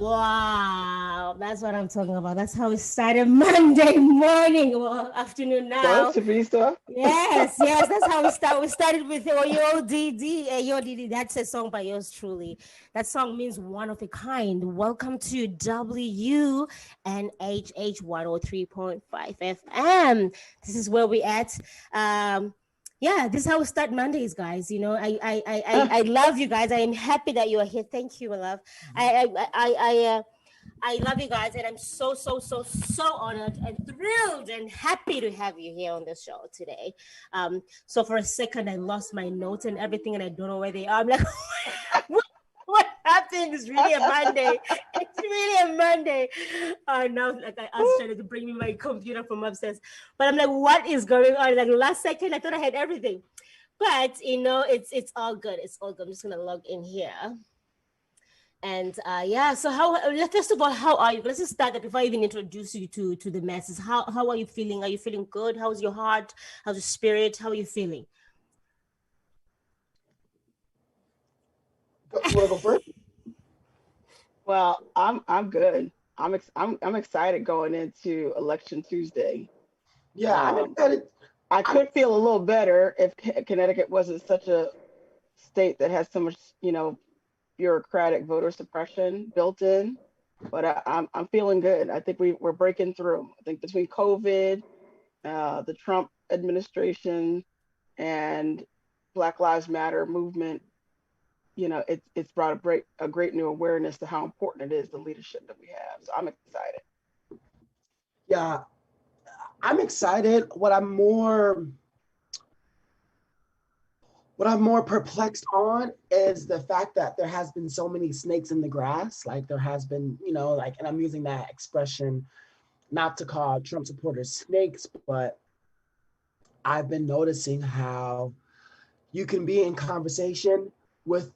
Wow, that's what I'm talking about. That's how it started Monday morning or afternoon Go, now. Thabisa. Yes, that's how we start. We started with OYODD. That's a song by yours truly. That song means one of a kind. Welcome to WNHH 103.5 FM. This is where we at. Um, yeah, this is how we start Mondays, guys. You know, I love you guys. I am happy that you are here. Thank you, my love. I love you guys, and I'm so honored and thrilled and happy to have you here on the show today. So for a second, I lost my notes and everything, and I don't know where they are. I'm like, what, what happened? It's really a Monday. It's really a Monday. Now, like I asked China to bring me my computer from upstairs, but I'm like, what is going on? Like last second, I thought I had everything, but it's all good. It's all good. I'm just gonna log in here. And yeah, so first of all, how are you? Let's just start that before I even introduce you to the masses. How are you feeling? Are you feeling good? How's your heart? How's your spirit? How are you feeling? You want to go first? Well, I'm good. I'm excited going into Election Tuesday. Yeah, I'm Um, excited. I I'm could feel a little better if Connecticut wasn't such a state that has so much, bureaucratic voter suppression built in. But I'm feeling good. I think we're breaking through. I think between COVID, the Trump administration, and Black Lives Matter movement, it's brought a great new awareness to how important it is the leadership that we have. So I'm excited. yeah, I'm excited. What I'm more perplexed on is the fact that there has been so many snakes in the grass. Like there has been, like, and I'm using that expression not to call Trump supporters snakes, but I've been noticing how you can be in conversation with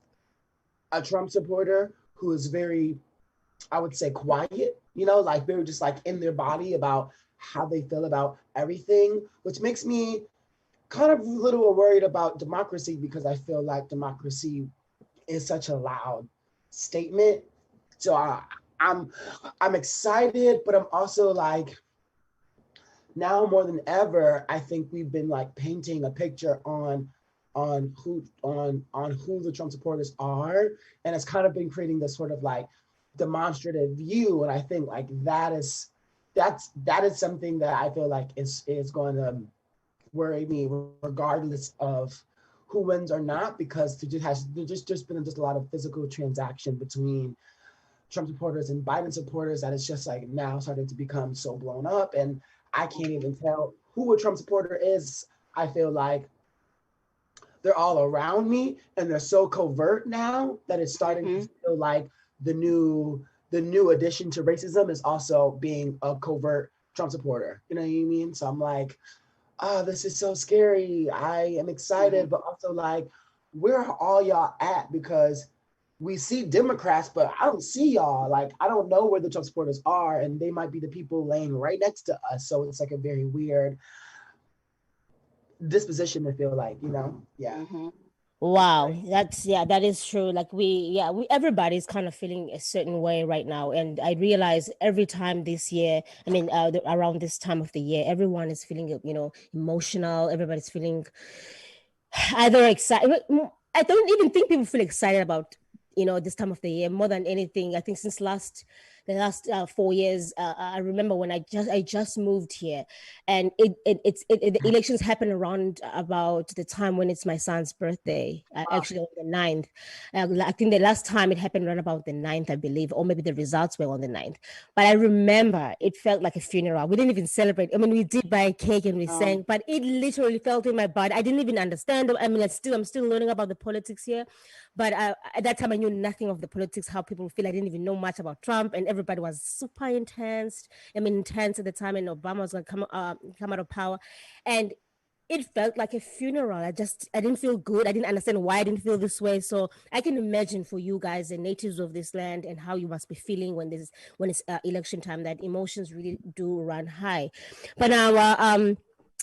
a Trump supporter who is very, I would say, quiet, like very just like in their body about how they feel about everything, which makes me kind of a little worried about democracy because I feel like democracy is such a loud statement. So I'm I'm excited, but I'm also like now more than ever, I think we've been like painting a picture on who the Trump supporters are, and it's kind of been creating this sort of like demonstrative view. And I think like that is something that I feel like is going to worry me regardless of who wins or not, because there's just been just a lot of physical transaction between Trump supporters and Biden supporters that it's just like now starting to become so blown up, and I can't even tell who a Trump supporter is. I feel like they're all around me and they're so covert now that it's starting to Hmm. feel like the new addition to racism is also being a covert Trump supporter. You know what I mean? So I'm like, oh, this is so scary. I am Hmm. excited, but also like, where are all y'all at? Because we see Democrats, but I don't see y'all. Like, I don't know where the Trump supporters are, and they might be the people laying right next to us. So it's like a very weird disposition to feel like, yeah. Hmm. Wow, Right. that is true. Like we everybody's kind of feeling a certain way right now, and I realize every time this year, I mean, around this time of the year, everyone is feeling emotional. Everybody's feeling either excited. I don't even think people feel excited about this time of the year more than anything. I think since the last 4 years, I remember when I just moved here, and the elections happen around about the time when it's my son's birthday, Wow. actually on the 9th. I think the last time it happened around about the 9th, I believe, or maybe the results were on the 9th. But I remember it felt like a funeral. We didn't even celebrate. I mean, we did buy a cake and we Um, sang, but it literally felt in my body. I didn't even understand. I mean, I'm still learning about the politics here, but at that time I knew nothing of the politics, how people feel. I didn't even know much about Trump, and everybody was super intense. I mean, intense at the time, and Obama was going to come out of power, and it felt like a funeral. I didn't feel good. I didn't understand why I didn't feel this way. So I can imagine for you guys, the natives of this land, and how you must be feeling when it's election time. That emotions really do run high. But now,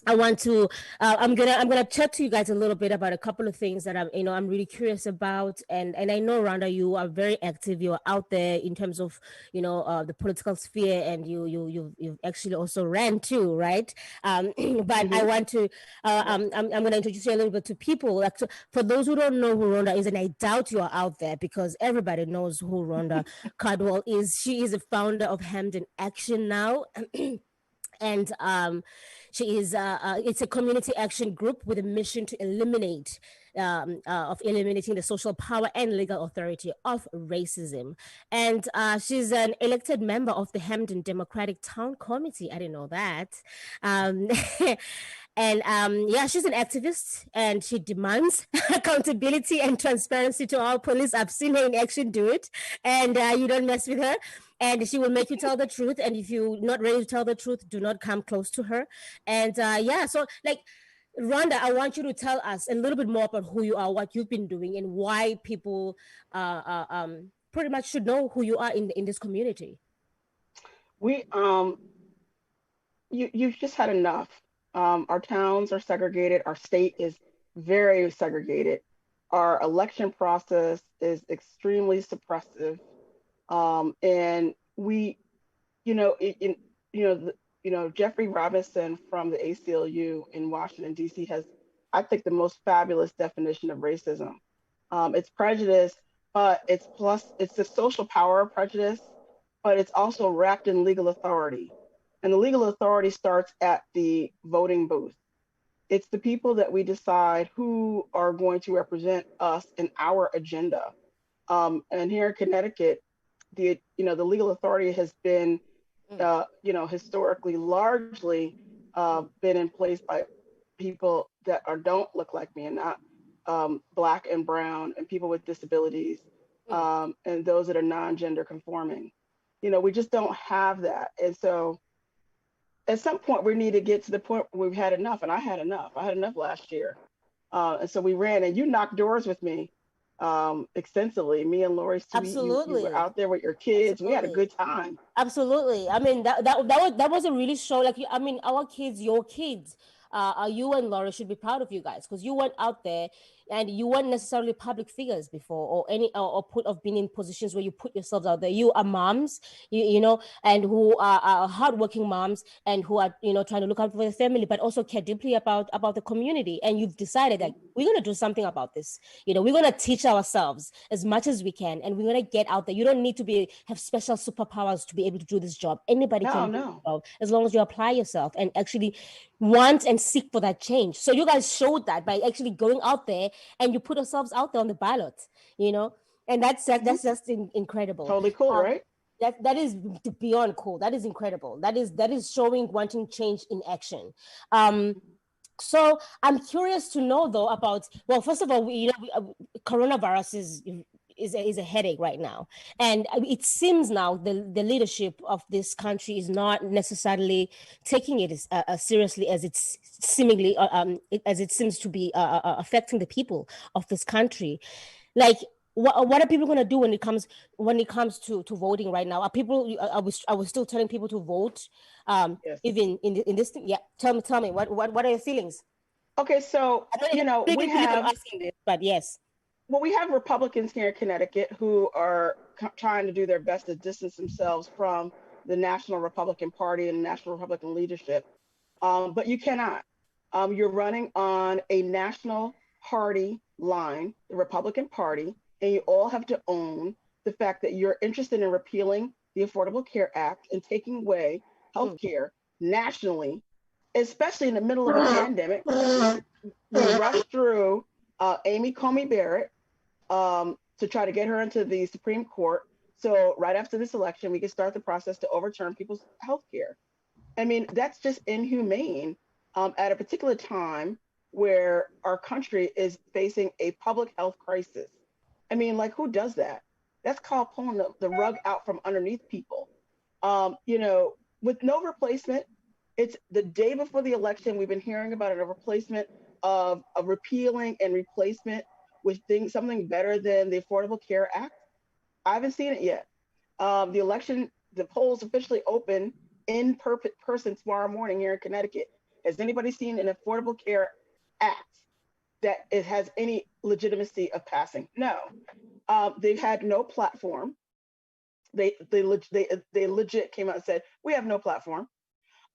I want to I'm gonna chat to you guys a little bit about a couple of things that I'm really curious about, and I know, Rhonda, you are very active. You're out there in terms of the political sphere, and you've actually also ran too, right? But I Hmm. want to I'm gonna introduce you a little bit to people. Like, so for those who don't know who Rhonda is, and I doubt you are out there because everybody knows who Rhonda Cardwell is. She is the founder of Hamden Action now. And she is it's a community action group with a mission to eliminating the social power and legal authority of racism. And she's an elected member of the Hamden Democratic Town Committee. I didn't know that. um, and yeah, she's an activist, and she demands accountability and transparency to our police. I've seen her in action do it, and you don't mess with her, and she will make you tell the truth. And if you're not ready to tell the truth, do not come close to her. And yeah, so like, Rhonda, I want you to tell us a little bit more about who you are, what you've been doing, and why people pretty much should know who you are in this community. We you've just had enough. Our towns are segregated. Our state is very segregated. Our election process is extremely suppressive. And we, you know, you know, Jeffrey Robinson from the ACLU in Washington D.C. has, I think, the most fabulous definition of racism. It's prejudice, but it's the social power of prejudice, but it's also wrapped in legal authority. And the legal authority starts at the voting booth. It's the people that we decide who are going to represent us in our agenda. And here in Connecticut, the legal authority has been historically largely been in place by people that don't look like me, and not black and brown and people with disabilities, and those that are non-gender conforming. We just don't have that. And so at some point we need to get to the point where we've had enough. And I had enough last year. And so we ran, and you knocked doors with me extensively. Me and Lori Sweet, you were Absolutely. out there with your kids. We had a Absolutely. good time. Absolutely. I mean, that was a really show. Like, I mean, our kids, your kids, you and Laura should be proud of you guys, because you went out there and you weren't necessarily public figures before, or put of being in positions where you put yourselves out there. You are moms, and who are hardworking moms, and who are trying to look out for their family, but also care deeply about the community. And you've decided that we're gonna do something about this. We're gonna teach ourselves as much as we can, and we're gonna get out there. You don't need to have special superpowers to be able to do this job. Anybody No, can do no. the job as long as you apply yourself and actually want and seek for that change. So you guys showed that by actually going out there, and you put yourselves out there on the ballot, and Mhm. that's just incredible. Totally cool, Um, right? that is beyond cool. That is incredible. That is showing wanting change in action. Um, so I'm curious to know though about, well, first of all, coronavirus is a headache right now, and it seems now the leadership of this country is not necessarily taking it as seriously as it's seemingly as it seems to be affecting the people of this country. Like, what are people going to do when it comes to voting right now? Are people are we still telling people to vote, Yes. even in this thing? Yeah, tell me what are your feelings? Okay, so I don't we even believe I'm have asking this, but yes. Republicans here in Connecticut who are trying to do their best to distance themselves from the National Republican Party and National Republican leadership. But you cannot. You're running on a national party line, the Republican Party, and you all have to own the fact that you're interested in repealing the Affordable Care Act and taking away health Mm, care nationally, especially in the middle of a pandemic. We rushed through Amy Coney Barrett to try to get her into the Supreme Court. So right after this election, we can start the process to overturn people's health care. I mean, that's just inhumane at a particular time where our country is facing a public health crisis. I mean, like, who does that? That's called pulling the rug out from underneath people. With no replacement, it's the day before the election. We've been hearing about a replacement of a repealing and replacement with something better than the Affordable Care Act. I haven't seen it yet. The polls officially open in person tomorrow morning here in Connecticut. Has anybody seen an Affordable Care Act that it has any legitimacy of passing? No. They've had no platform. They legit came out and said, we have no platform.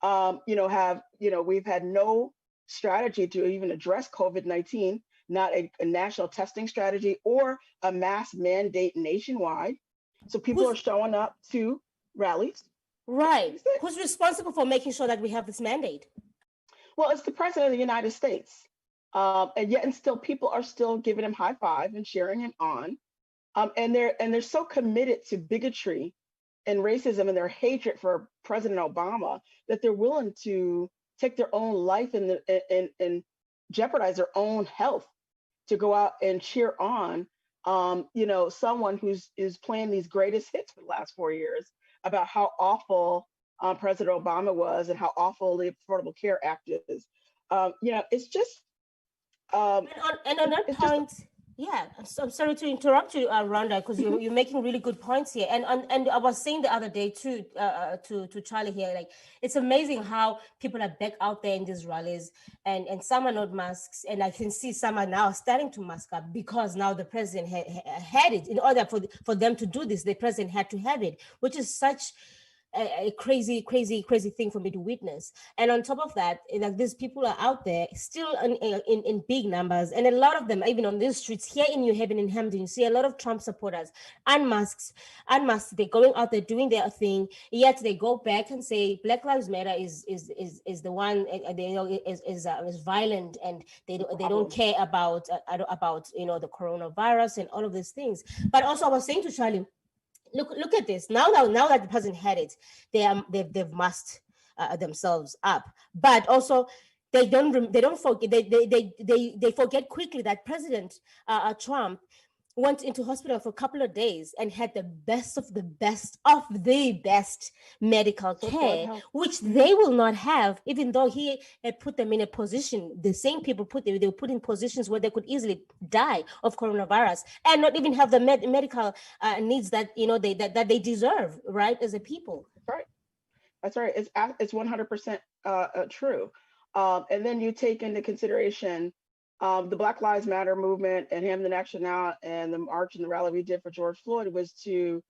We've had no strategy to even address COVID-19, not a national testing strategy or a mass mandate nationwide. So people are showing up to rallies. Right. Who's responsible for making sure that we have this mandate? Well, it's the president of the United States. And yet and still people are still giving him high five and cheering him on. And they're so committed to bigotry and racism and their hatred for President Obama that they're willing to take their own life and jeopardize their own health to go out and cheer on someone who's playing these greatest hits for the last 4 years about how awful President Obama was and how awful the Affordable Care Act is. It's just and on that point. Yeah, I'm sorry to interrupt you, Rhonda, because you're making really good points here. And I was saying the other day too to Charlie here, like it's amazing how people are back out there in these rallies, and some are not masks, and I can see some are now starting to mask up because now the president had it. In order for them to do this, the president had to have it, which is such a crazy thing for me to witness. And on top of that, like these people are out there still in big numbers, and a lot of them even on these streets here in New Haven and Hampton, you see a lot of Trump supporters unmasked. They're going out there doing their thing, yet they go back and say Black Lives Matter is the one is violent, and they don't care about the coronavirus and all of these things. But also I was saying to Charlie, Look at this. Now that the president had it, they've masked themselves up. But also, they don't forget. They forget quickly that President Trump went into hospital for a couple of days and had the best of the best medical care, which they will not have, even though he had put them in a position. The same people they were put in positions where they could easily die of coronavirus and not even have the medical needs that that they deserve, right, as a people. That's right. It's 100% true. And then you take into consideration the Black Lives Matter movement and Hamden Action Now and the march and the rally we did for George Floyd was to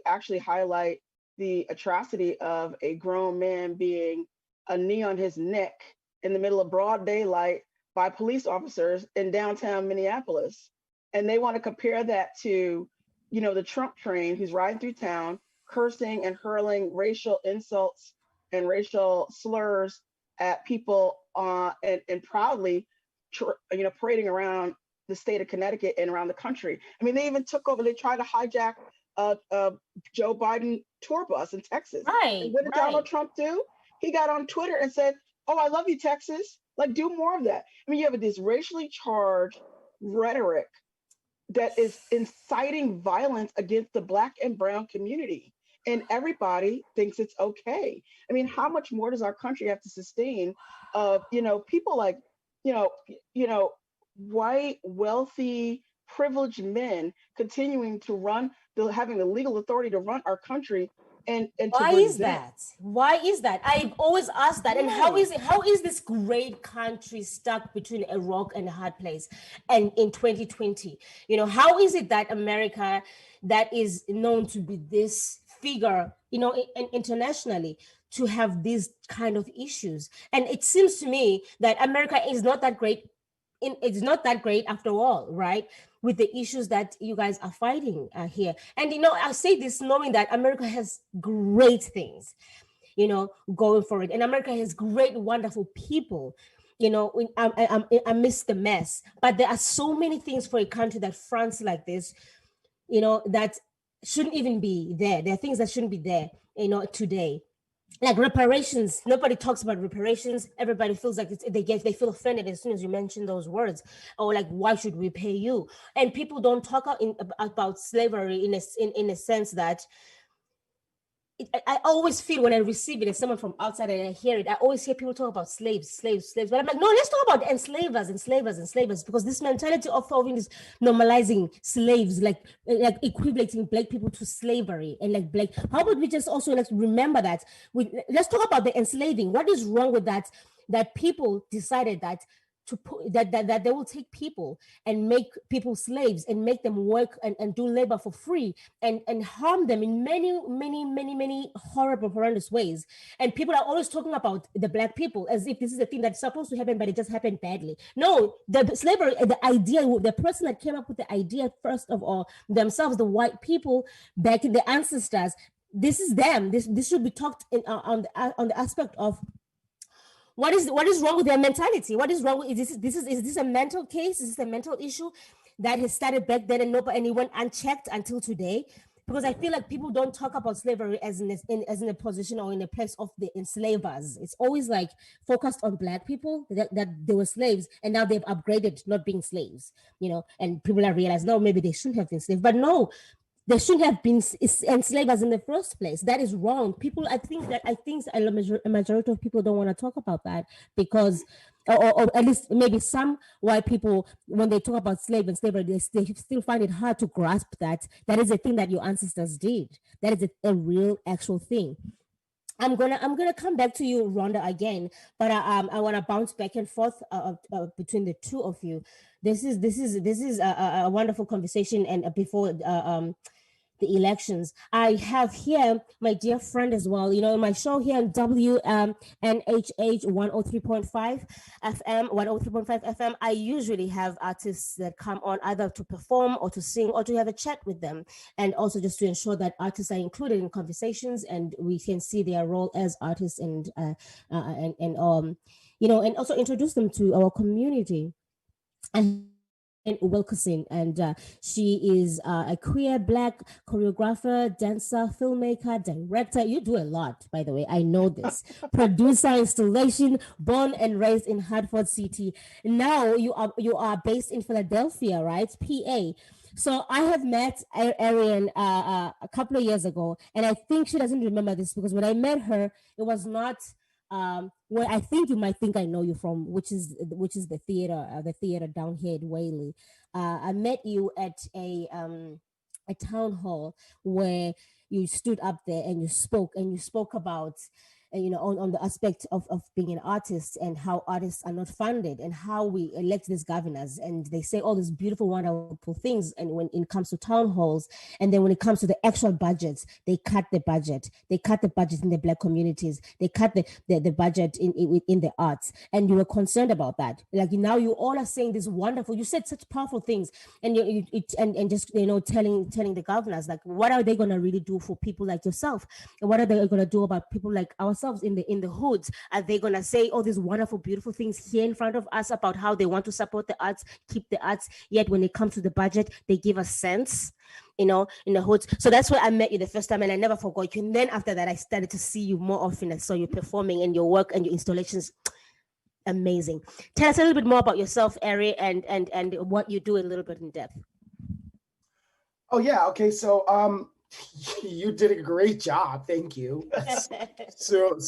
actually highlight the atrocity of a grown man being a knee on his neck in the middle of broad daylight by police officers in downtown Minneapolis. And they want to compare that to, the Trump train who's riding through town, cursing and hurling racial insults and racial slurs at people and proudly parading around the state of Connecticut and around the country. I mean, they even they tried to hijack Joe Biden tour bus in Texas. Right. And what did Donald Trump do? He got on Twitter and said, "Oh, I love you, Texas. Like, do more of that." I mean, you have this racially charged rhetoric that is inciting violence against the Black and brown community. And everybody thinks it's okay. I mean, how much more does our country have to sustain of, people like, white, wealthy, privileged men continuing to having the legal authority to run our country and why is that? I've always asked that. And how is this great country stuck between a rock and a hard place? And in 2020, how is it that America, that is known to be this figure, internationally, to have these kind of issues? And it seems to me that America is not that great. It's not that great after all, right? With the issues that you guys are fighting here. And, I say this knowing that America has great things, going for it. And America has great, wonderful people. I miss the mess. But there are so many things for a country that fronts like this, that shouldn't even be there. There are things that shouldn't be there, today. Like reparations, nobody talks about reparations. Everybody feels like they feel offended as soon as you mention those words, or like, why should we pay you? And people don't talk about slavery in a sense that I always feel when I receive it as someone from outside and I hear it, I always hear people talk about slaves. But I'm like, no, let's talk about enslavers, because this mentality of always normalizing slaves, like equating black people to slavery, and like black. How about we just also like remember that? Let's talk about the enslaving. What is wrong with that? That people decided that to put that they will take people and make people slaves and make them work and do labor for free and harm them in many horrible, horrendous ways. And people are always talking about the black people as if this is a thing that's supposed to happen, but it just happened badly. No, the slavery, the idea, the person that came up with the idea first of all, themselves, the white people back in the ancestors, this is them. This should be talked in, on the aspect of what is wrong with their mentality? What is wrong with is this a mental case? Is this a mental issue that has started back then and it went unchecked until today? Because I feel like people don't talk about slavery as in a position or in a place of the enslavers. It's always like focused on black people that they were slaves and now they've upgraded not being slaves, and people are realizing, no, maybe they shouldn't have been slaves. But no, they shouldn't have been enslaved in the first place. That is wrong. I think a majority of people don't want to talk about that because, or at least maybe some white people, when they talk about slave and slavery, they still find it hard to grasp that is a thing that your ancestors did. That is a real, actual thing. I'm gonna come back to you, Rhonda, again, but I want to bounce back and forth between the two of you. This is a wonderful conversation, and before the elections. I have here my dear friend as well, in my show here on WNHH 103.5 FM, 103.5 FM, I usually have artists that come on either to perform or to sing or to have a chat with them. And also just to ensure that artists are included in conversations and we can see their role as artists and also introduce them to our community. And Wilkerson, and she is a queer Black choreographer, dancer, filmmaker, director. You do a lot, by the way. I know this. Producer, installation, born and raised in Hartford City. Now you are based in Philadelphia, right? PA. So I have met Ariane a couple of years ago, and I think she doesn't remember this because when I met her, it was not where I think you might think I know you from, which is the theater down here in Whaley. I met you at a town hall where you stood up there and you spoke about on the aspect of being an artist and how artists are not funded and how we elect these governors and they say all these beautiful, wonderful things. And when it comes to town halls, and then when it comes to the actual budgets, they cut the budget. They cut the budget in the Black communities. They cut the budget in the arts. And you were concerned about that. Like now you all are saying this wonderful, you said such powerful things and and just, telling the governors, like, what are they going to really do for people like yourself? And what are they going to do about people like ourselves in the hoods? Are they gonna say all these wonderful, beautiful things here in front of us about how they want to support the arts, keep the arts, yet when it comes to the budget, they give us cents, in the hoods? So that's where I met you the first time, and I never forgot you. And then after that, I started to see you more often. I saw you performing and your work and your installations. Amazing. Tell us a little bit more about yourself, Ari, and what you do a little bit in depth. Oh yeah, okay. So you did a great job. Thank you. so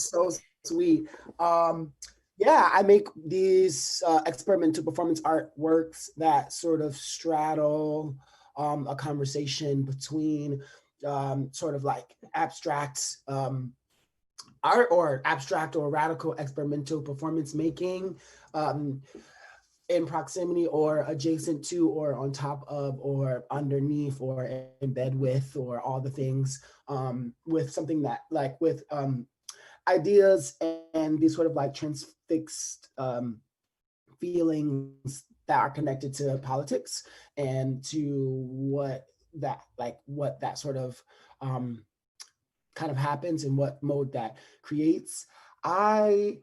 sweet. Yeah, I make these experimental performance art works that sort of straddle a conversation between sort of like abstract art or abstract or radical experimental performance making in proximity or adjacent to or on top of or underneath or in bed with or all the things with something that like with ideas and these sort of like transfixed feelings that are connected to politics and to what that sort of kind of happens and what mode that creates. I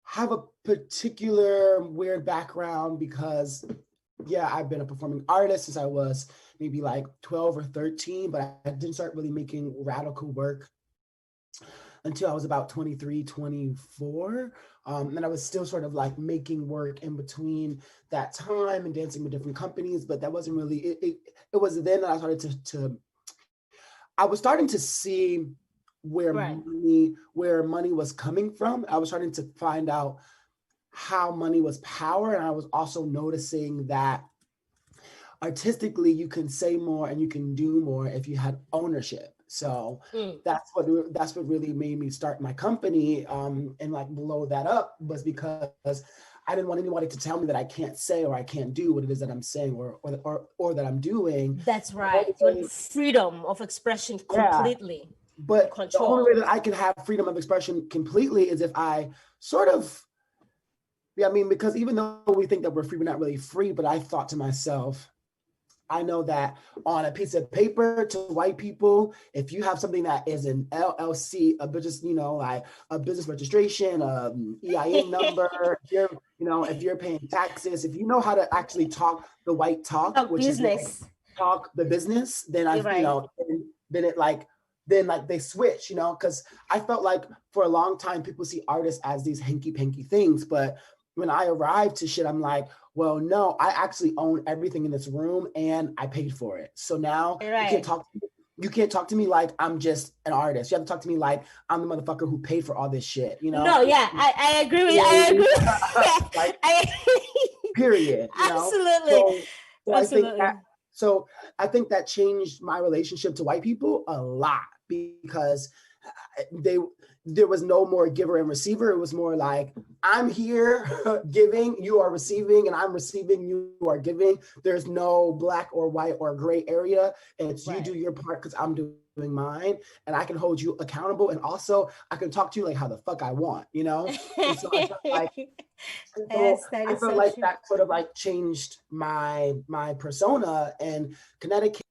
have a particular weird background because, yeah, I've been a performing artist since I was maybe like 12 or 13, but I didn't start really making radical work until I was about 23, 24. And I was still sort of like making work in between that time and dancing with different companies, but that wasn't really, it was then that I started I was starting to see Right. where money was coming from. I was starting to find out how money was power. And I was also noticing that artistically you can say more and you can do more if you had ownership. So Mm. that's what really made me start my company, and like blow that up, was because I didn't want anybody to tell me that I can't say or I can't do what it is that I'm saying or that I'm doing. That's right. You want freedom of expression Yeah, completely. but the only Control. way that I can have freedom of expression completely is if I sort of, yeah, I mean, because even though we think that we're free, we're not really free. But I thought to myself, I know that on a piece of paper to white people, if you have something that is an LLC, a business, like a business registration, EIN number, if if you're paying taxes, if you know how to actually talk the white talk, Talk which is like business. talk the business, then You're right. then it like, then like they switch, because I felt like for a long time people see artists as these hanky panky things, but when I arrived to shit, I'm like, well, no, I actually own everything in this room and I paid for it. So now You're you can't right. talk to me. You can't talk to me like I'm just an artist. You have to talk to me like I'm the motherfucker who paid for all this shit, No, yeah, I agree with I agree. like, I, period, absolutely. So I think Absolutely. that I think that changed my relationship to white people a lot, because they there was no more giver and receiver. It was more like, I'm here giving, you are receiving, and I'm receiving, you are giving. There's no black or white or gray area. It's you Right. do your part because I'm doing mine, and I can hold you accountable, and also I can talk to you like how the fuck I want, And so I felt like Yes, that I is felt so like true. that sort of like changed my persona. And Connecticut.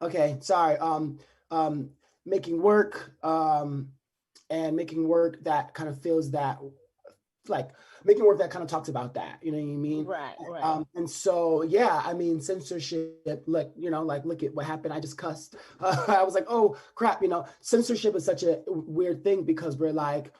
Okay, sorry. Um, Making work, and making work that kind of feels that, like making work that kind of talks about that. You know what I mean? Right, right. And so, yeah, I mean, censorship, like, like, look at what happened. I just cussed. I was like, oh crap, censorship is such a weird thing, because we're like,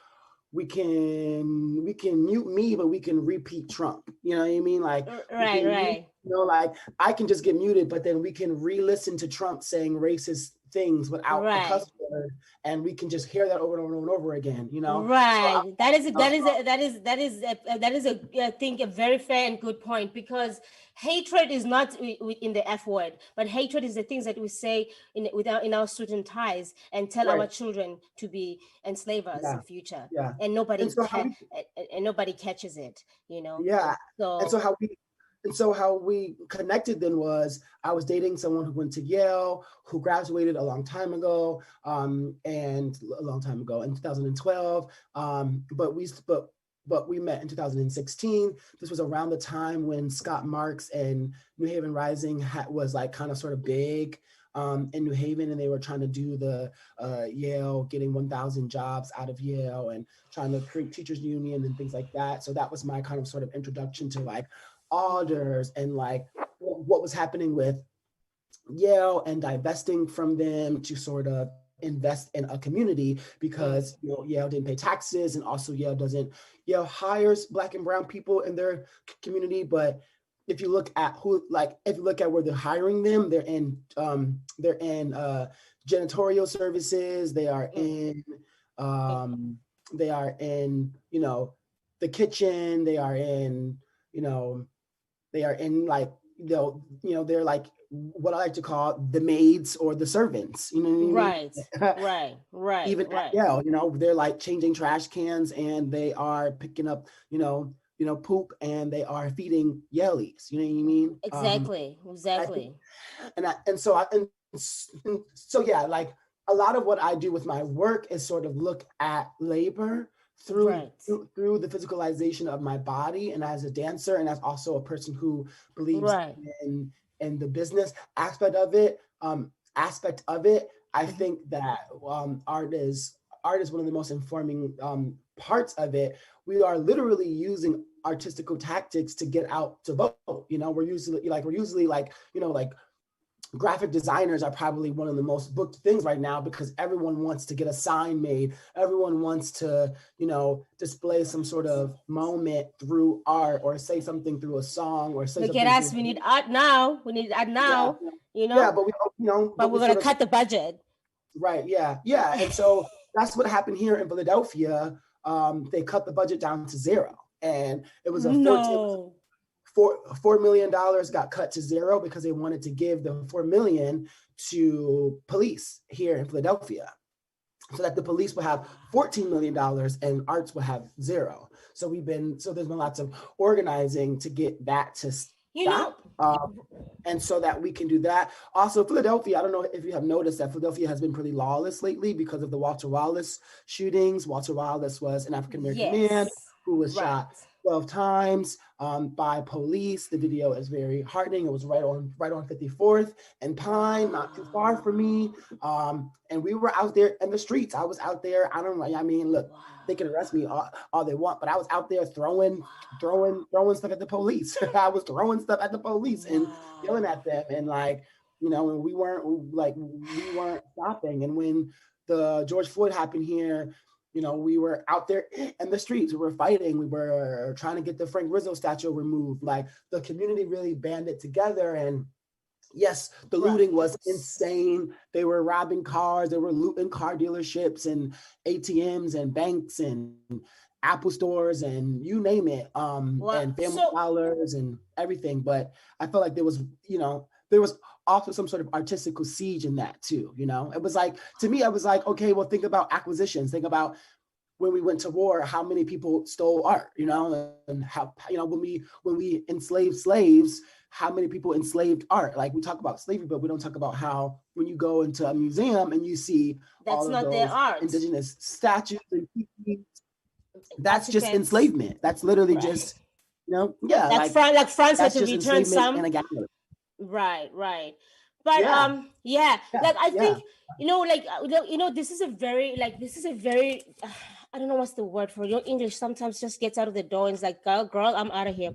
we can mute me, but we can repeat Trump. You know what I mean? Like, we Right, can mute, right. like, I can just get muted, but then we can re-listen to Trump saying racist things without a Right. cuss word, and we can just hear that over and over and over again. So Right. That is a, I, that is a, that is that is that is a, I think, a very fair and good point, because hatred is not in the F word, but hatred is the things that we say in our student ties and tell our right, children to be enslavers yeah, in future, yeah, and and so how we, nobody catches it, you know. yeah, and So so how we. And so how we connected then was, I was dating someone who went to Yale, who graduated a long time ago, and a long time ago in 2012. But we met in 2016. This was around the time when Scott Marks and New Haven Rising was like kind of sort of big, in New Haven, and they were trying to do the Yale, getting 1,000 jobs out of Yale, and trying to create teachers union and things like that. So that was my kind of sort of introduction to like orders and like what was happening with Yale, and divesting from them to sort of invest in a community, mm, because Yale didn't pay taxes, and also Yale hires Black and brown people in their community. But if you look at where they're hiring them, they're in janitorial services, mm, they are in the kitchen, you know they are in like, they're like what I like to call the maids or the servants. You know right, what I mean? right, right, Even at right. Yale, they're like changing trash cans, and they are picking up, poop, and they are feeding Yellies. You know what I mean? Exactly, I think, exactly. and so yeah, like a lot of what I do with my work is sort of look at labor through Right, through the physicalization of my body, and as a dancer, and as also a person who believes right. in the business aspect of it. I Mhm. think that art is one of the most informing parts of it. We are literally using artistical tactics to get out to vote. We're usually like, graphic designers are probably one of the most booked things right now because everyone wants to get a sign made. Everyone wants to, you know, display some sort of moment through art or say something through a song or say Look something at us. through. We need art now. We need art now. Yeah, You know. yeah, but we, you know, But but we're we gonna sort of cut the budget. right, yeah, yeah, and so that's what happened here in Philadelphia. They cut the budget down to zero, and it was a 14. No. $4 million got cut to zero because they wanted to give the 4 million to police here in Philadelphia, so that the police will have $14 million and arts will have zero. So there's been lots of organizing to get that to stop. And so that we can do that. Also, Philadelphia, I don't know if you have noticed that Philadelphia has been pretty lawless lately because of the Walter Wallace shootings. Walter Wallace was an African-American man who was shot 12 times by police. The video is very heartening. It was right on 54th and Pine, not too far from me. And we were out there in the streets. I was out there. I mean, look, they can arrest me all they want, but I was out there throwing stuff at the police. I was throwing stuff at the police and yelling at them, and like, you know, and we weren't stopping. And when the George Floyd happened here, you know, we were out there in the streets. We were fighting. We were trying to get the Frank Rizzo statue removed. Like, the community really banded together. And yes, the looting was insane. They were robbing cars. They were looting car dealerships and ATMs and banks and Apple stores and you name it. And Family Dollars and everything. But I felt like there was also some sort of artistical siege in that too. You know, it was like, to me, I was like, okay, well, think about acquisitions. Think about when we went to war, how many people stole art, you know, and how, you know, when we enslaved slaves, how many people enslaved art. Like, we talk about slavery, but we don't talk about how when you go into a museum and you see all of those indigenous statues and that's just enslavement. That's literally just, you know, yeah, like France had to return some in a gallery. Right. But like I think, you know, this is a very I don't know what's the word for it. Your English sometimes just gets out of the door and it's like, girl, I'm out of here.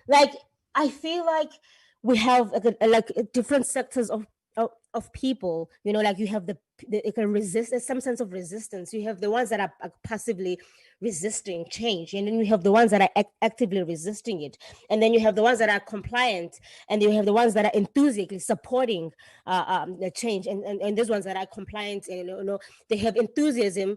Like, I feel like we have like different sectors of people, you know, like you have the can resist. There's some sense of resistance. You have the ones that are passively resisting change, and then you have the ones that are actively resisting it, and then you have the ones that are compliant, and you have the ones that are enthusiastically supporting the change, and those ones that are compliant, and you know, they have enthusiasm.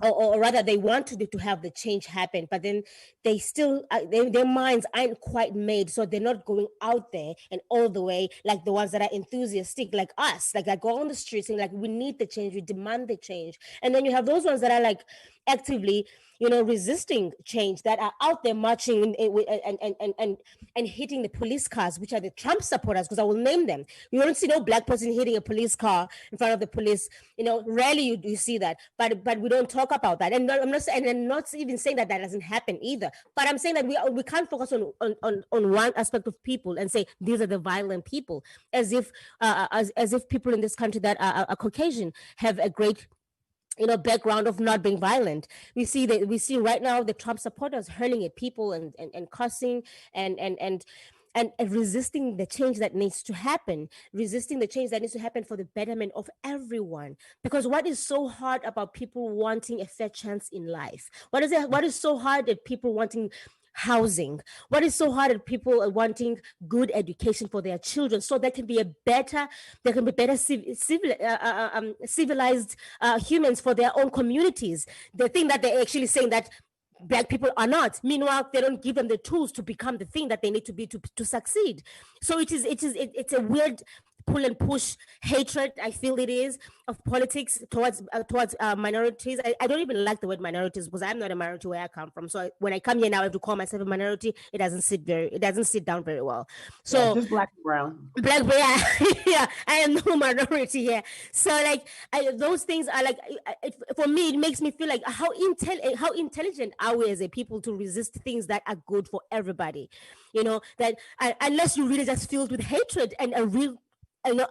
Or rather, they want to have the change happen, but then they still their minds aren't quite made, so they're not going out there and all the way like the ones that are enthusiastic, like us, like go on the streets and like, we need the change, we demand the change. And then you have those ones that are like actively, you know, resisting change, that are out there marching and hitting the police cars, which are the Trump supporters, because I will name them. You don't see no black person hitting a police car in front of the police. You know, rarely you see that, but we don't talk about that. And I'm not even saying that doesn't happen either. But I'm saying that we can't focus on one aspect of people and say these are the violent people, as if people in this country that are Caucasian have a great, you know, background of not being violent. We see right now the Trump supporters hurling at people and cussing and resisting the change that needs to happen, for the betterment of everyone. Because what is so hard about people wanting a fair chance in life? What is so hard at people wanting housing? What is so hard at people wanting good education for their children, so there can be better civilized humans for their own communities? They think that they're actually saying that Black people are not. Meanwhile, they don't give them the tools to become the thing that they need to be to succeed. So it's a weird pull and push hatred, I feel it is, of politics towards minorities. I don't even like the word minorities, because I'm not a minority where I come from. So when I come here now, I have to call myself a minority. It doesn't sit down very well. So just black and brown. Yeah, I am no minority here. So like those things are like, for me, it makes me feel like how intelligent are we as a people to resist things that are good for everybody? You know, that unless you really just filled with hatred and a real you know,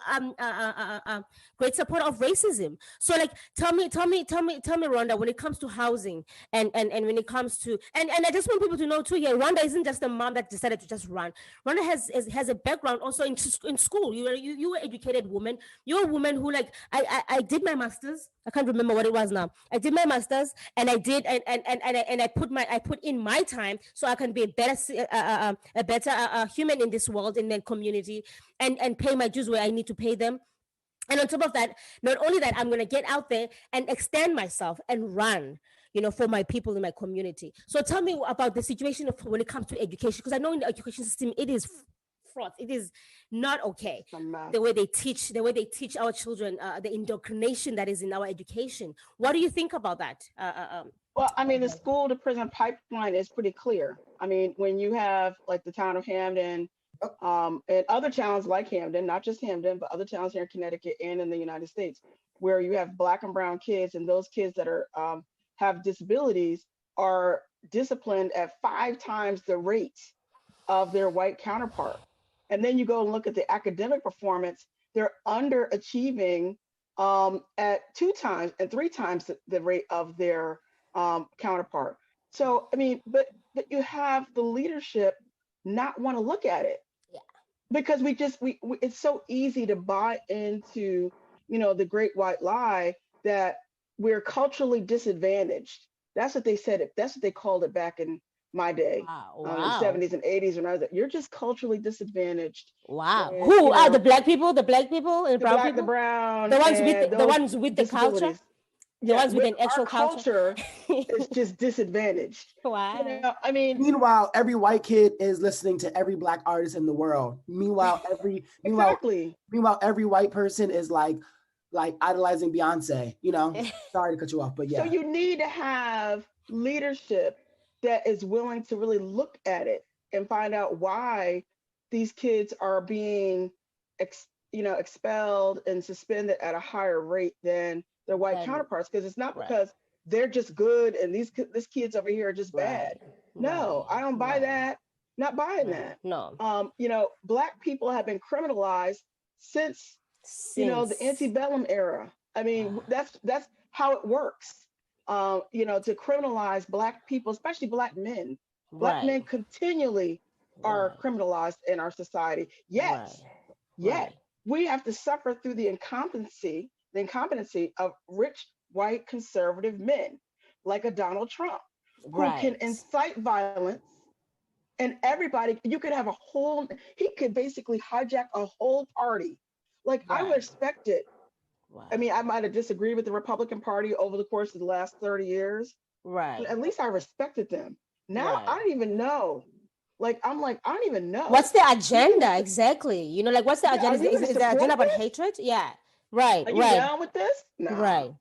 great supporter of racism. So like, tell me, Rhonda, when it comes to housing, and when it comes to, and I just want people to know too here, Rhonda isn't just a mom that decided to just run. Rhonda has a background also in school. You were an educated woman. You're a woman who, like, I did my masters. I can't remember what it was now. I did my masters, and I did, I put in my time so I can be a better human in this world, in the community, and pay my dues where I need to pay them. And on top of that, not only that, I'm going to get out there and extend myself and run, for my people in my community. So tell me about the situation of when it comes to education, because I know in the education system it is fraught. It is not okay. A mess. The way they teach our children, the indoctrination that is in our education. What do you think about that? Well, I mean, the school to prison pipeline is pretty clear. I mean, when you have like the town of Hamden, and other towns like Hamden, not just Hamden, but other towns here in Connecticut and in the United States, where you have Black and brown kids, and those kids that are have disabilities are disciplined at 5 times the rate of their white counterpart. And then you go and look at the academic performance, they're underachieving at 2 times and 3 times the rate of their counterpart. So, I mean, but you have the leadership not want to look at it, Yeah. because we it's so easy to buy into, the great white lie that we're culturally disadvantaged. That's what they said. That's what they called it back in my day, Wow. in the Wow. 70s and 80s, when I was, you're just culturally disadvantaged. Wow. And, Who are the black people? The black people and the brown black, the people? brown, The ones with and the those ones with the culture? disabilities. The Yeah, ones with with an our actual culture? culture is just disadvantaged. Wow. I mean, Meanwhile, every white kid is listening to every black artist in the world. Meanwhile, exactly. every white person is like idolizing Beyonce. Sorry to cut you off, but So yeah. you need to have leadership that is willing to really look at it and find out why these kids are being expelled and suspended at a higher rate than their white Then counterparts, because it's not right, because they're just good and these kids over here are just right, bad. No, I don't buy no, that. Not buying no, that. no. Black people have been criminalized since the Since antebellum era. I mean, that's how it works. To criminalize black people, especially black men. Black right, men continually are right, criminalized in our society. Yet, right, yet right, we have to suffer through the incompetency of rich white conservative men like a Donald Trump, who can right. incite violence, and everybody, you could have he could basically hijack a whole party. Like, I would Right. expect it. I Wow. mean, I might have disagreed with the Republican Party over the course of the last 30 years, but Right. at least I respected them. Now I Right. don't even know. I don't even What's know. the You mean to agenda say, exactly? Like, what's the yeah, are agenda? you going to Is the support agenda about this? hatred? Yeah. Right. Are you Right. down with this? Nah. Right.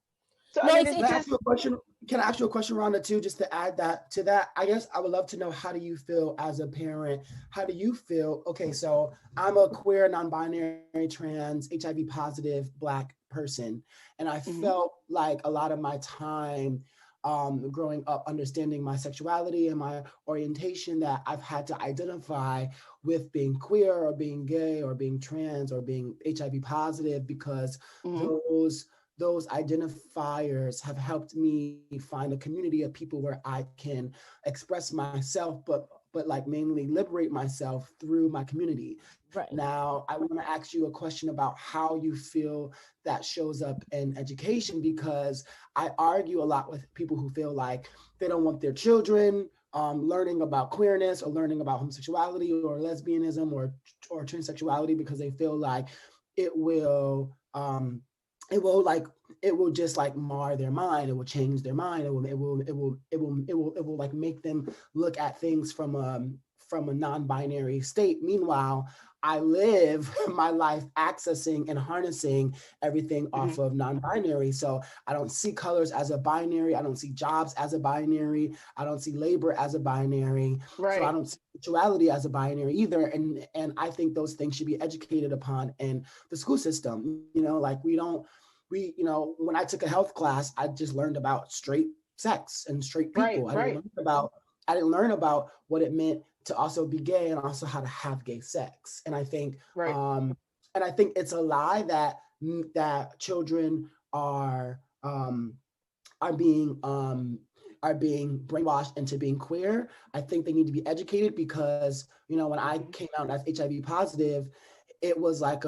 So, I No, mean, it's it's Can I it's ask just, you a question? Can I ask you a question, Rhonda, too, just to add that to that? I guess I would love to know, how do you feel as a parent? How do you feel? Okay, so I'm a queer, non-binary, trans, HIV positive Black person, and I mhm, felt like a lot of my time growing up, understanding my sexuality and my orientation, that I've had to identify with being queer or being gay or being trans or being HIV positive, because mhm, those identifiers have helped me find a community of people where I can express myself, but like mainly liberate myself through my community. right. Now, I want to ask you a question about how you feel that shows up in education, because I argue a lot with people who feel like they don't want their children learning about queerness or learning about homosexuality or lesbianism or transsexuality, because they feel like it will it will like it will just like mar their mind. It will change their mind. It will like make them look at things from a non-binary state. Meanwhile, I live my life accessing and harnessing everything off mhm. of non-binary. So I don't see colors as a binary. I don't see jobs as a binary. I don't see labor as a binary. So I Right. don't see sexuality as a binary either. And I think those things should be educated upon in the school system. Like when I took a health class, I just learned about straight sex and straight Right. people. Right. I didn't learn about what it meant to also be gay and also how to have gay sex. And I think Right. And I think it's a lie that that children are being brainwashed into being queer. I think they need to be educated because, you know, when I came out as HIV positive, it was like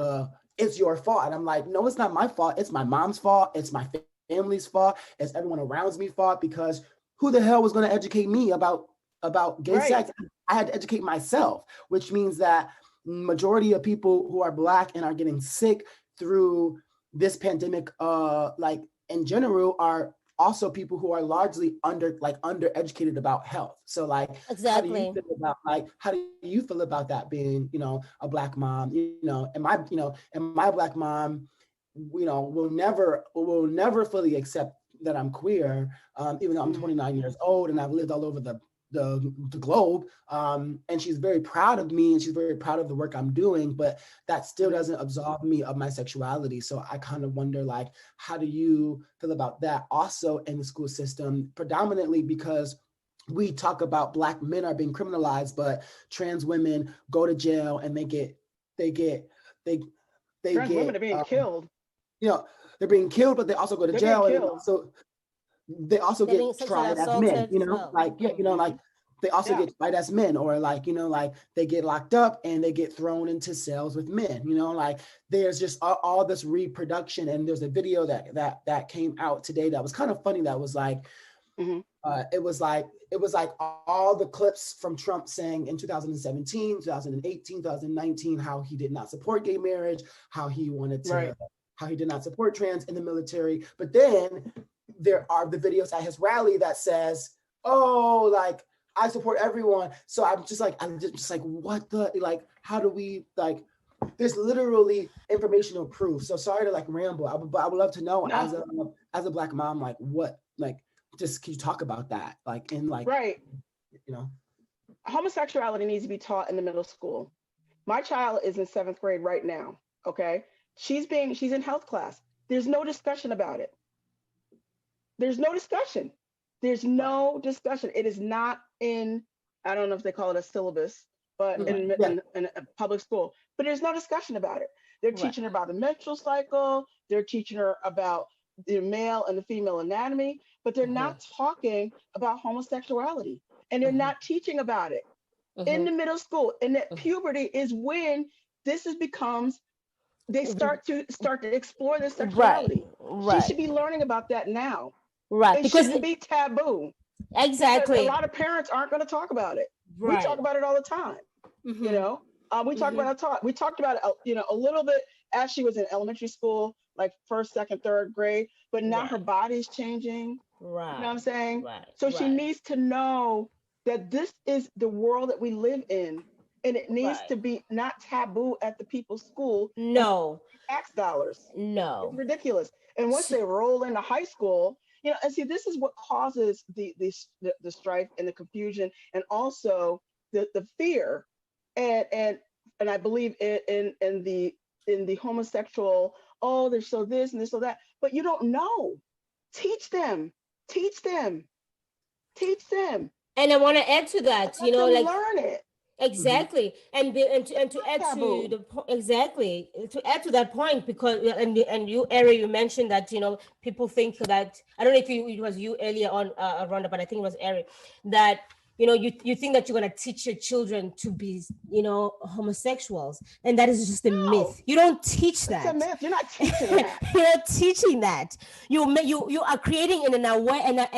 it's your fault. And I'm like, no, it's not my fault. It's my mom's fault. It's my family's fault. It's everyone around me fault, because who the hell was going to educate me about gay sex? I had to educate myself, which means that majority of people who are Black and are getting sick through this pandemic, like in general, are also people who are largely undereducated about health. So like, Exactly. how do you feel about that being, you know, a Black mom, you know, and my Black mom, you know, will never fully accept that I'm queer, even though I'm 29 years old and I've lived all over the globe, and she's very proud of me and she's very proud of the work I'm doing, but that still doesn't absolve me of my sexuality. So I kind of wonder, like, how do you feel about that also in the school system, predominantly because we talk about Black men are being criminalized, but trans women go to jail and they get Trans women are being killed. You know, they're being killed, but they also go to jail, and they also They're get being sexually tried as men, assaulted you as know, well. like, yeah, you know, like they also get tried as men, or like, you know, like they get locked up and they get thrown into cells with men, you know, like there's just all this reproduction. And there's a video that came out today that was kind of funny. That was like, it was like all the clips from Trump saying in 2017, 2018, 2019, how he did not support gay marriage, how he wanted to, how he did not support trans in the military. But then there are the videos at his rally that says, oh, like, I support everyone. So I'm just like, what the, like, how do we, like, there's literally informational proof. So sorry to like ramble, but I would love to know as a Black mom, like what, like, just can you talk about that? Like in like, you know, homosexuality needs to be taught in the middle school. My child is in 7th grade right now. Okay. She's in health class. There's no discussion about it. There's no discussion. There's no discussion. It is not in, I don't know if they call it a syllabus, but in a public school, but there's no discussion about it. They're teaching her about the menstrual cycle. They're teaching her about the male and the female anatomy, but they're not talking about homosexuality, and they're not teaching about it in the middle school. And that puberty is when this becomes, they start to explore their sexuality. She should be learning about that now. It shouldn't be taboo. Exactly. A lot of parents aren't going to talk about it. We talk about it all the time. You know, we talk about it. We talked about it, you know, a little bit as she was in elementary school, like 1st, 2nd, 3rd grade. But now her body's changing. You know what I'm saying? So she needs to know that this is the world that we live in, and it needs to be not taboo at the people's school. No. Tax dollars. No. It's ridiculous. And once they roll into high school, you know, and see, this is what causes the strife and the confusion, and also the fear, and I believe in the homosexual. Oh, they're so this and this so that, but you don't know. Teach them. And I want to add to that, you know, like learn it. Exactly. And to add to to add to that point, because and you, Ari, you mentioned that, you know, people think that, I don't know if it was you earlier on, Rhonda, but I think it was Ari, that, you know, you think that you're going to teach your children to be, you know, homosexuals, and that is just a myth. You don't teach that. It's a myth. You're not teaching that. You're not teaching that. You are creating an awareness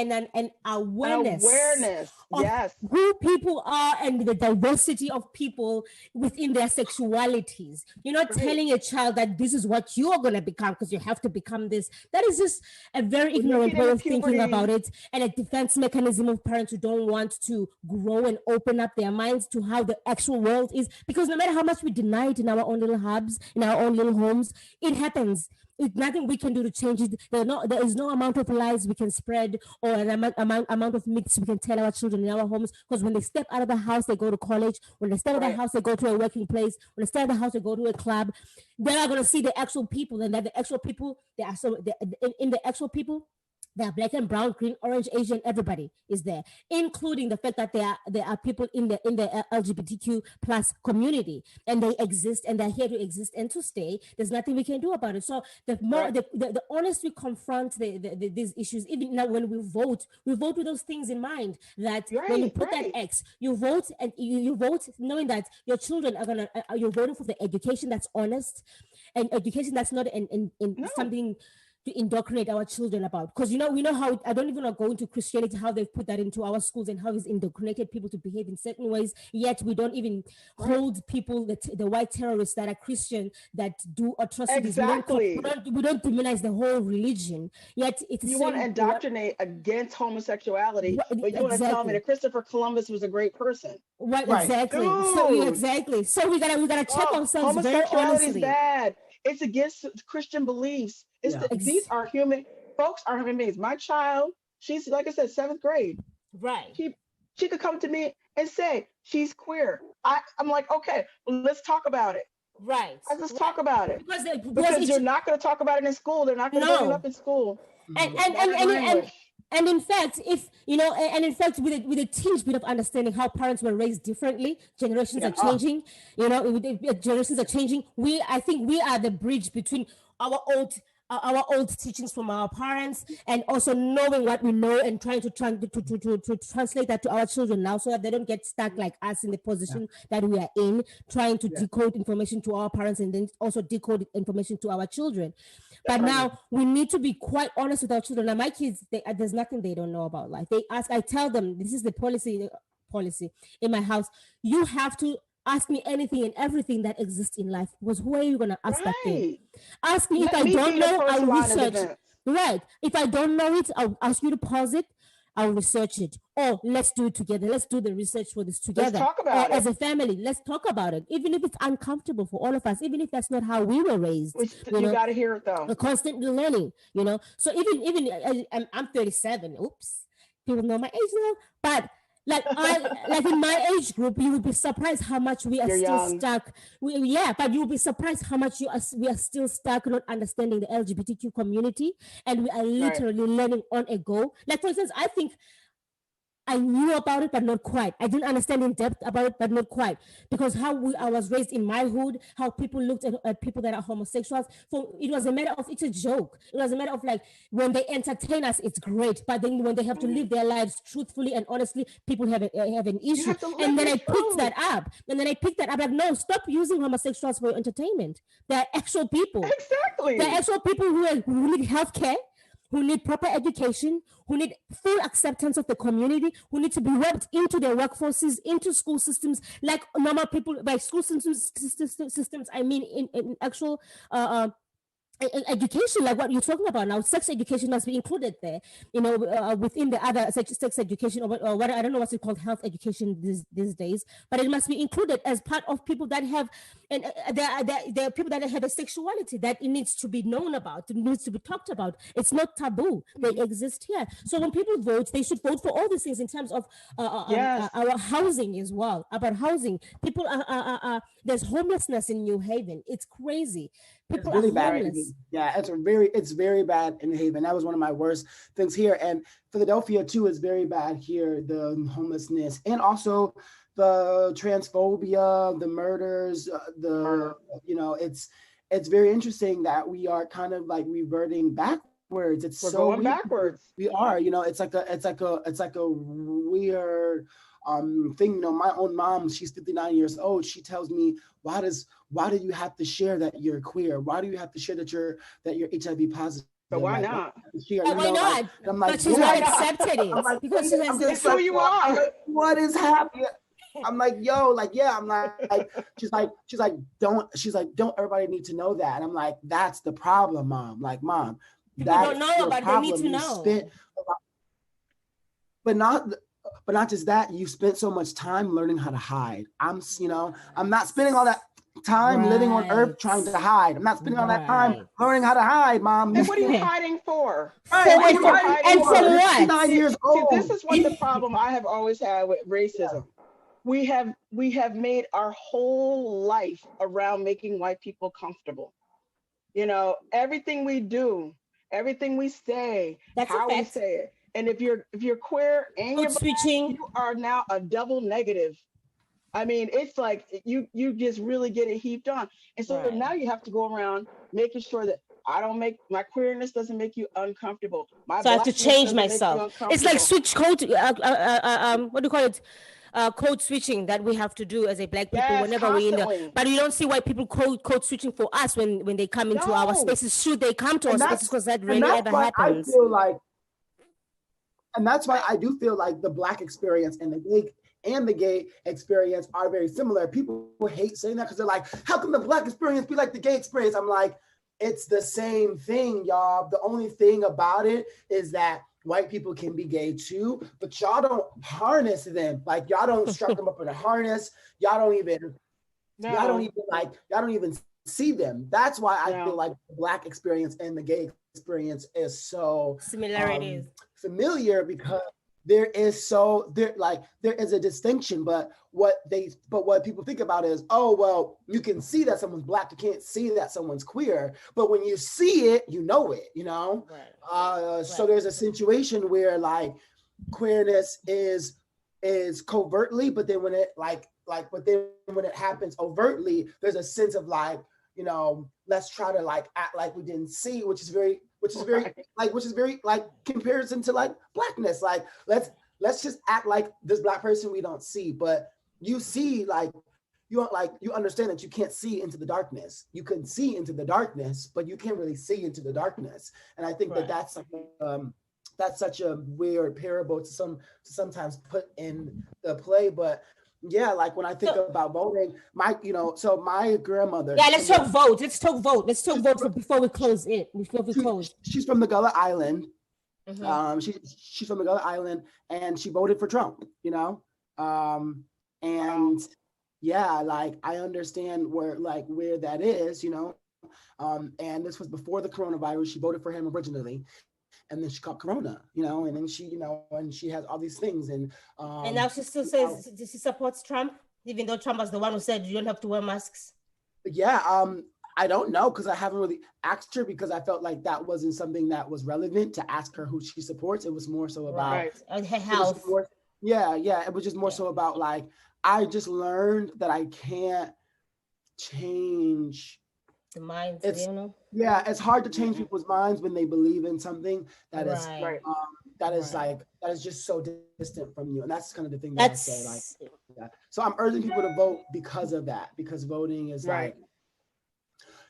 of who people are and the diversity of people within their sexualities. You're not telling a child that this is what you are going to become because you have to become this. That is just a very ignorant way of thinking about it, and a defense mechanism of parents who don't want to grow and open up their minds to how the actual world is, because no matter how much we deny it in our own little hubs, in our own little homes, it happens. It's nothing we can do to change it. There is no amount of lies we can spread, or an amount of myths we can tell our children in our homes, because when they step out of the house, they go to college. When they step out of the house, they go to a working place. When they step out of the house, they go to a club. They're not going to see the actual people, and that the actual people, in the actual people, They are black and brown, green, orange, Asian. Everybody is there, including the fact that there are people in the LGBTQ plus community, and they exist and they're here to exist and to stay. There's nothing we can do about it. So the more Right. the honest we confront these issues, even now when we vote with those things in mind. That when you Right. put that Right. X, you vote and you vote knowing that your children are gonna. You're voting for the education that's honest, and education that's not in No. something to indoctrinate our children about. Because we know how, I don't even want to go into Christianity, how they've put that into our schools and how it's indoctrinated people to behave in certain ways, yet we don't even Right. hold people, the white terrorists that are Christian, that do atrocities. Exactly. We don't demonize the whole religion, yet it's the You want to same. indoctrinate against homosexuality, but you want to tell me Exactly. that Christopher Columbus was a great person. Right, Right. exactly. So Dude. exactly. So we gotta check Oh, ourselves very homosexuality is honestly. bad. It's against Christian beliefs. Yeah. These are human folks are human beings. My child, she's like I said, 7th grade. Right. She could come to me and say she's queer. I'm like, okay, well, let's talk about it. Right. Let's talk about it. Because You're not going to talk about it in school. They're not going to bring it up in school. and Mhm. and Not and in and, and, language. and in fact, if and in fact, with a tinge bit of understanding how parents were raised differently, generations are Yeah. changing. Generations are changing. I think we are the bridge between our old teachings from our parents, and also knowing what we know and trying to translate that to our children now, so that they don't get stuck like us in the position that we are in, trying to Yeah. decode information to our parents and then also decode information to our children. But Right. now we need to be quite honest with our children. Now, my kids, there's nothing they don't know about life. They ask, I tell them, this is the policy in my house. You have to ask me anything and everything that exists in life. Because who are you going to ask that thing? Right. Ask me. If Let I me don't be the know, first I'll line of research. defense. Right. If I don't know it, I'll ask you to pause it. I'll research it. Or let's do it together. Let's do the research for this together. talk about Or as it. a family, let's talk about it. Even if it's uncomfortable for all of us, even if that's not how we were raised. You got to hear it though. Constantly learning. So even I'm 37. Oops, people know my age now. But like in my age group, you would be surprised how much we are You're still young. stuck. But you'll be surprised how much we are still stuck not understanding the LGBTQ community, and we are literally learning on a go. Like, for instance, I think I knew about it, but not quite. I didn't understand in depth about it, but not quite. Because I was raised in my hood, how people looked at people that are homosexuals. So it was a matter of, it's a joke. It was a matter of like, when they entertain us, it's great. But then when they have to live their lives truthfully and honestly, people have an issue. have to live And then your I picked truth. that up. Like, no, stop using homosexuals for your entertainment. They're actual people. Exactly. They're actual people who need healthcare, who need proper education, who need full acceptance of the community, who need to be worked into their workforces, into school systems, like normal people. By school systems, I mean in actual education, like what you're talking about now. Sex education must be included there, within the other sex education, or what, I don't know what's it called, health education these days, but it must be included as part of people that have, and there are people that have a sexuality that it needs to be known about, it needs to be talked about. It's not taboo. They exist here. So when people vote, they should vote for all these things in terms of Yes. our housing as well. About housing, people there's homelessness in New Haven. It's crazy. It's People really are bad. homeless. Yeah, it's very bad in Haven. That was one of my worst things here. And Philadelphia too is very bad here, the homelessness, and also the transphobia, the murders, it's very interesting that we are kind of like reverting backwards. It's We're so going weird. backwards. We are, it's like a weird thing. My own mom, she's 59 years old. She tells me, why do you have to share that you're queer? Why do you have to share that you're HIV positive? So why Like, not? Why not? I'm like, But she's yeah. not accepted it. I'm like, Because she I'm has just who you are. I'm like, what is happening? I'm like, yo, like, yeah. I'm like, she's like, don't everybody need to know that? And I'm like, that's the problem, mom. Like, mom, people don't know, but they need to know. But not just that, you spent so much time learning how to hide. I'm not spending all that time living on earth trying to hide. I'm not spending all that time learning how to hide, mom. And what are you hiding for? And for what? 59 years old. See, this is what the problem I have always had with racism. We have made our whole life around making white people comfortable. Everything we do, Everything we say, That's a how we fact. say it. And if you're queer and Code you're black, switching. you are now a double negative. I mean, it's like you just really get it heaped on. And so Right. now you have to go around making sure that I don't make my queerness doesn't make you uncomfortable. My So I have to blackness change doesn't make you myself. It's like uncomfortable. switch code. What do you call it? Code switching that we have to do as a black people Yes, whenever we in the. constantly. But you don't see why people code switching for us when they come into our No. spaces. Should they come to our And spaces? Because that and really that's ever why I happens. feel like, and that's why I do feel like the black experience and the gay experience are very similar. People hate saying that because they're like, how can the black experience be like the gay experience? I'm like, it's the same thing, y'all. The only thing about it is that white people can be gay too, but y'all don't harness them. Like y'all don't strap them up in a harness. Y'all don't even No. see them. That's why I No. feel like the black experience and the gay experience is so Similarities. familiar, because there is a distinction, but what people think about is, oh well, you can see that someone's black, you can't see that someone's queer, but when you see it, you know it, you know. Right. So there's a situation where like queerness is covertly, but then when it when it happens overtly, there's a sense of like, you know, let's try to like act like we didn't see, which is very like comparison to like blackness. Like let's just act like this black person we don't see, but you see, like you understand that you can't see into the darkness. You can see into the darkness, but you can't really see into the darkness. And I think Right. that's such a weird parable to sometimes put in the play, but yeah, like when I think about voting, my grandmother. Yeah, let's talk vote. Let's talk vote before we close it. She's from the Gullah Island. Mhm. She's from the Gullah Island, and she voted for Trump. You know, and yeah, like I understand where that is. You know, and this was before the coronavirus. She voted for him originally, and then she caught corona, you know, and then and she has all these things, and now she still says she supports Trump, even though Trump was the one who said you don't have to wear masks. Yeah, I don't know, because I haven't really asked her, because I felt like that wasn't something that was relevant to ask her who she supports. It was more so about her health. It was just more so about like, I just learned that I can't change the minds, Yeah, it's hard to change people's minds when they believe in something that is that is just so distant from you, and that's kind of the thing that I say. Like, yeah. So I'm urging people to vote because of that, because voting is like,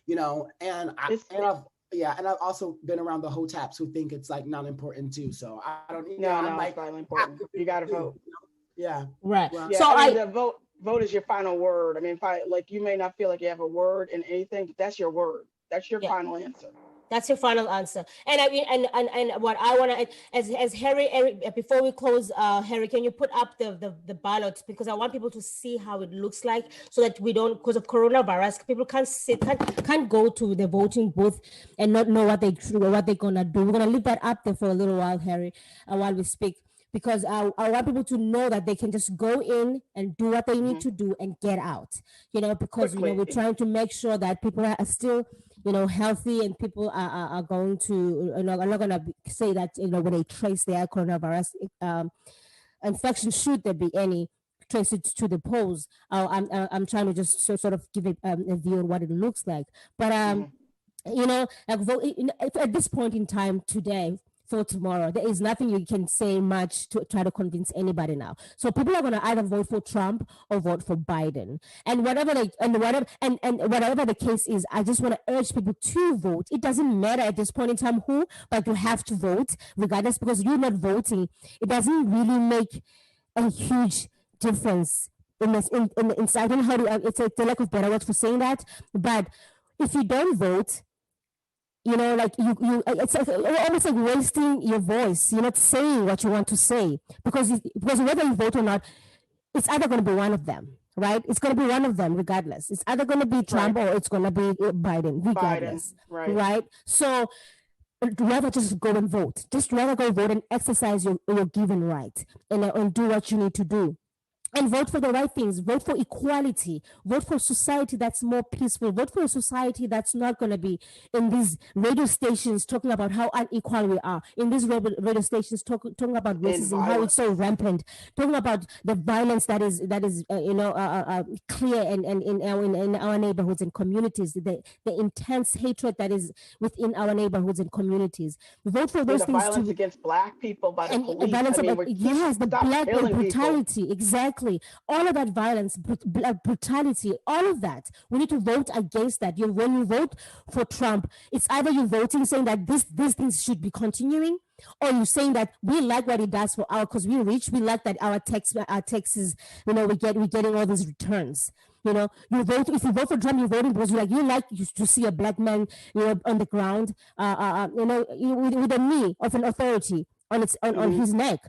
you know, and I've also been around the whole taps who think it's like not important too. So I don't. I'm like, it's vitally important. You got to vote. Yeah. Right. Yeah, so the vote is your final word. I mean, you may not feel like you have a word in anything, but that's your word. That's your final answer. That's your final answer. And I mean, and what I want to, as Harry, before we close, Harry, can you put up the ballot, because I want people to see how it looks like, so that we don't, because of coronavirus, people can't go to the voting booth and not know what they're gonna do. We're gonna leave that up there for a little while, Harry, while we speak. Because I want people to know that they can just go in and do what they need to do and get out, you know, because, you know, we're trying to make sure that people are still, you know, healthy, and people are going to, you know, are not going to say that, you know, when they trace their coronavirus infection, should there be any, trace it to the polls. I'm trying to just sort of give it a view on what it looks like. But, you know, at this point in time today, for tomorrow, there is nothing you can say much to try to convince anybody now. So people are going to either vote for Trump or vote for Biden, and whatever whatever the case is, I just want to urge people to vote. It doesn't matter at this point in time who, but you have to vote regardless, because you're not voting. It doesn't really make a huge difference in this. I don't know how to. It's a lack of better words for saying that, but if you don't vote, you know, like it's almost like wasting your voice. You're not saying what you want to say, because whether you vote or not, it's either going to be one of them, right? It's going to be one of them regardless. It's either going to be Trump or it's going to be Biden regardless, right? So rather just go and vote. Just rather go vote and exercise your given right, and do what you need to do. and vote for the right things. Vote for equality. Vote for a society that's more peaceful. Vote for a society that's not going to be in these radio stations talking about how unequal we are. In these radio stations talking about And racism, how it's violence. so rampant. Talking about the violence that is clear and in our neighborhoods and communities. The intense hatred that is within our neighborhoods and communities. Vote for Yeah, those the things violence to against Black people by the and police. violence I mean, about, we keep yes, the stop black killing people. brutality, exactly, all of that violence, brutality, all of that, we need to vote against that. When you vote for Trump, it's either you're voting saying that these things should be continuing, or you're saying that we like what he does for our, because we're rich, we like that our taxes, we're getting all these returns. You vote, if you vote for Trump, you're voting because you like to see a black man, on the ground, with a knee of an authority on his neck,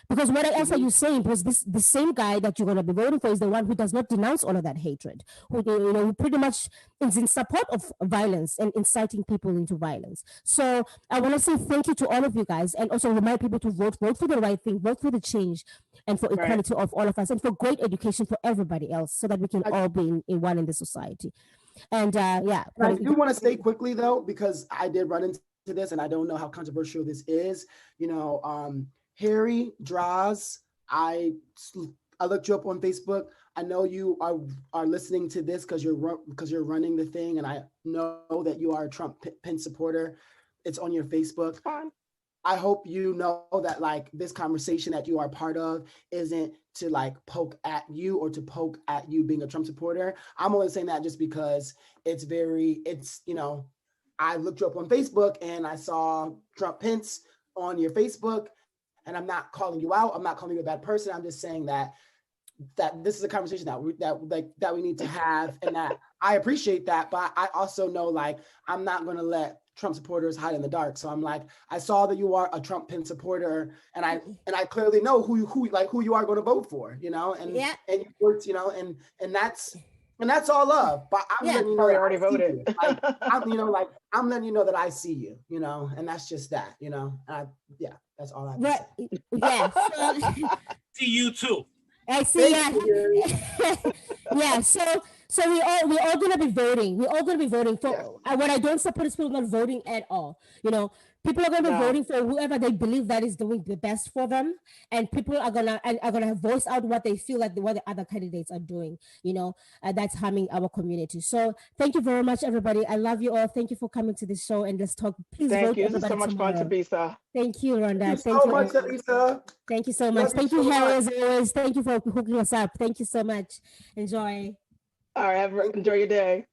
because what else are you saying? Because the same guy that you're going to be voting for is the one who does not denounce all of that hatred, who pretty much is in support of violence and inciting people into violence. So I want to say thank you to all of you guys, and also remind people to vote for the right thing, vote for the change, and for Right. equality of all of us, and for great education for everybody else, so that we can all be in one in the society. And yeah, I do want to say quickly though, because I did run into this, and I don't know how controversial this is. Harry Draws, I looked you up on Facebook. I know you are listening to this because you're running the thing, and I know that you are a Trump Pence supporter. It's on your Facebook. Fine. I hope you know that like this conversation that you are part of isn't to like poke at you or to poke at you being a Trump supporter. I'm only saying that just because I looked you up on Facebook and I saw Trump Pence on your Facebook, and I'm not calling you out. I'm not calling you a bad person. I'm just saying that this is a conversation that we need to have, and that I appreciate that, but I also know like I'm not going to let Trump supporters hide in the dark. So I'm like, I saw that you are a Trump Pence supporter, and I clearly know who you are going to vote for, and Yeah. and you worked, and that's all love. But I'm letting you know Probably that already I see voted. you. Like, I'm letting you know that I see you, and that's just that, yeah, that's all I have to say. Yeah. So, See you too. I see. Thank you. Yeah. So we're all gonna be voting. We're all gonna be voting for. Yes. What I don't support is people not voting at all. People are gonna be No. voting for whoever they believe that is doing the best for them, and people are gonna voice out what they feel like what the other candidates are doing. That's harming our community. So thank you very much, everybody. I love you all. Thank you for coming to this show, and let's talk. Please Thank vote you. This is everybody so much tomorrow. fun, Thabisa. Thank you, Rhonda. Thank you so much, Thabisa. Thank you so much. Love you Thank you, so Harry, much. as always. Thank you for hooking us up. Thank you so much. Enjoy. All right. Enjoy your day.